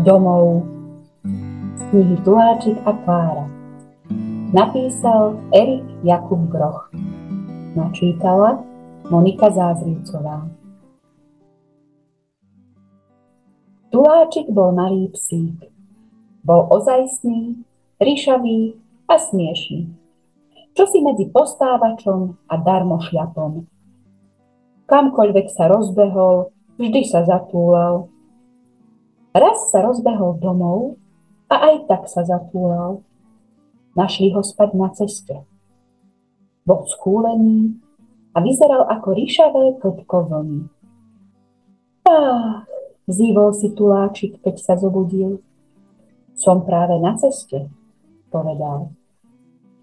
Domov z knihy Tuláčik a Klára. Napísal Erik Jakub Groch. Načítala Monika Zázricová. Tuláčik bol malý psík. Bol ozajstný, ryšavý a smiešný. Čosi medzi postávačom a darmošľapom. Kamkoľvek sa rozbehol, vždy sa zatúlal. Raz sa rozbehol domov a aj tak sa zatúlal. Našli ho spať na ceste. Bol skúlený a vyzeral ako ryšavé klpko vlny. Zývol si Tuláčik, keď sa zobudil. Som práve na ceste, povedal.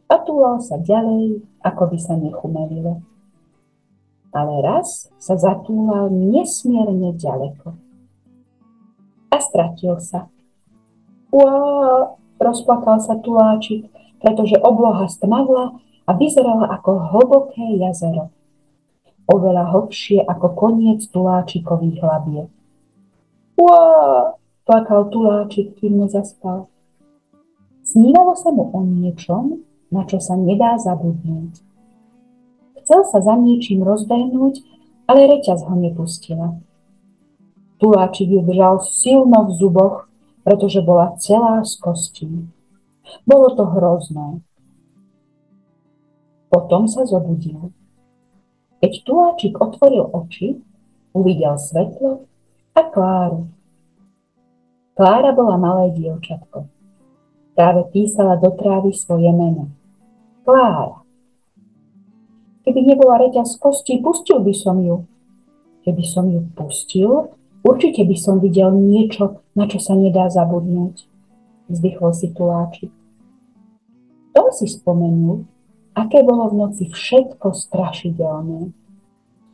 A túlal sa ďalej, ako by sa nechumelilo. Ale raz sa zatúlal nesmierne ďaleko. A stratil sa. Uá, rozplakal sa Tuláčik, pretože obloha stmavla a vyzerala ako hlboké jazero. Oveľa hlbšie ako koniec Tuláčikových labieb. Uá, plakal Tuláčik, kým nezaspal. Snívalo sa mu o niečom, na čo sa nedá zabudnúť. Chcel sa za niečím rozbehnúť, ale reťaz ho nepustila. Tuláčik ju držal silno v zuboch, pretože bola celá z kostí. Bolo to hrozné. Potom sa zobudil. Keď Tuláčik otvoril oči, uvidel svetlo a Kláru. Klára bola malé dievčatko. Práve písala do trávy svoje meno. Klára. Keby nebola reťaz z kostí, pustil by som ju. Keby som ju pustil, určite by som videl niečo, na čo sa nedá zabudnúť, vzdychol si Tuláčik. To si spomenul, aké bolo v noci všetko strašidelné.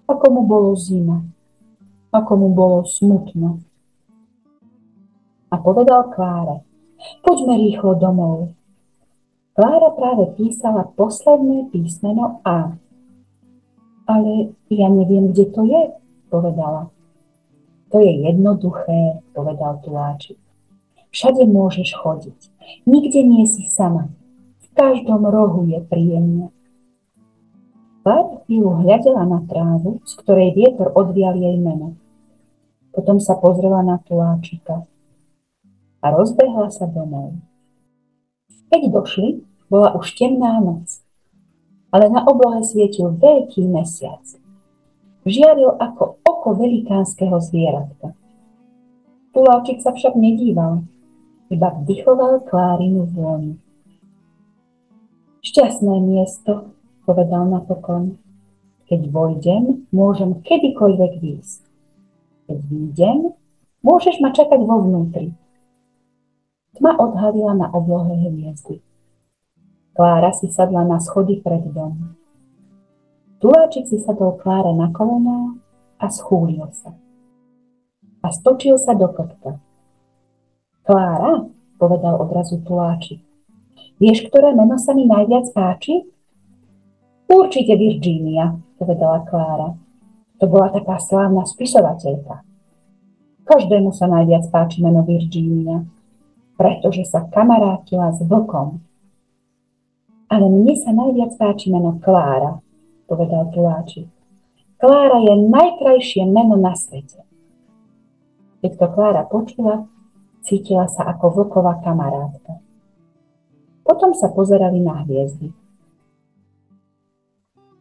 Ako mu bolo zima, ako mu bolo smutno. A povedal Kláre, poďme rýchlo domov. Klára práve písala posledné písmeno A. Ale ja neviem, kde to je, povedala. To je jednoduché, povedal Tuláčik. Všade môžeš chodiť. Nikde nie si sama. V každom rohu je príjemne. Klára chvíľu hľadela na trávu, z ktorej vietor odvial jej meno. Potom sa pozrela na Tuláčika a rozbehla sa domov. Keď došli, bola už temná noc, ale na oblohe svietil veľký mesiac. Žiaril ako oko velikánskeho zvieratka. Tuláčik sa však nedíval, iba vdychoval Klárinu vôňu. Šťastné miesto, povedal napokon. Keď vojdem, môžem kedykoľvek výjsť. Keď výjdem, môžeš ma čakať vo vnútri. Tma odhalila na oblohe hviezdy. Klára si sadla na schody pred dom. Tuláčik si sadol Kláre na kolená a schúlil sa. A stočil sa do kopka. Klára, povedal odrazu Tuláčik, vieš, ktoré meno sa mi najviac páči? Určite Virginia, povedala Klára. To bola taká slávna spisovateľka. Každému sa najviac páči meno Virginia, pretože sa kamarátila s vlkom. Ale mne sa najviac páči meno Klára, povedal Tuláčik. Klára je najkrajšie meno na svete. Keď to Klára počula, cítila sa ako vlková kamarátka. Potom sa pozerali na hviezdy.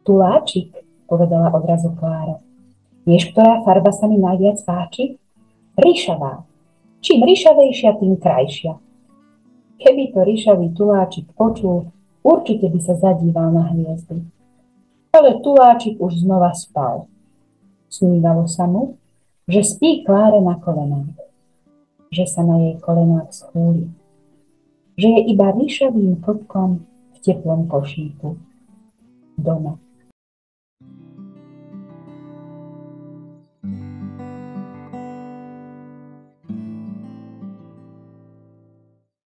Tuláčik, povedala odrazu Klára, vieš, ktorá farba sa mi najviac páči? Ryšavá. Čím ryšavejšia, tým krajšia. Keby to ryšavý Tuláčik počul, určite by sa zadíval na hviezdy. Ale Tuláčik už znova spal. Snívalo sa mu, že spí Kláre na kolenách. Že sa na jej kolenách schúli. Že je iba ryšavým klpkom v teplom košíku. Doma.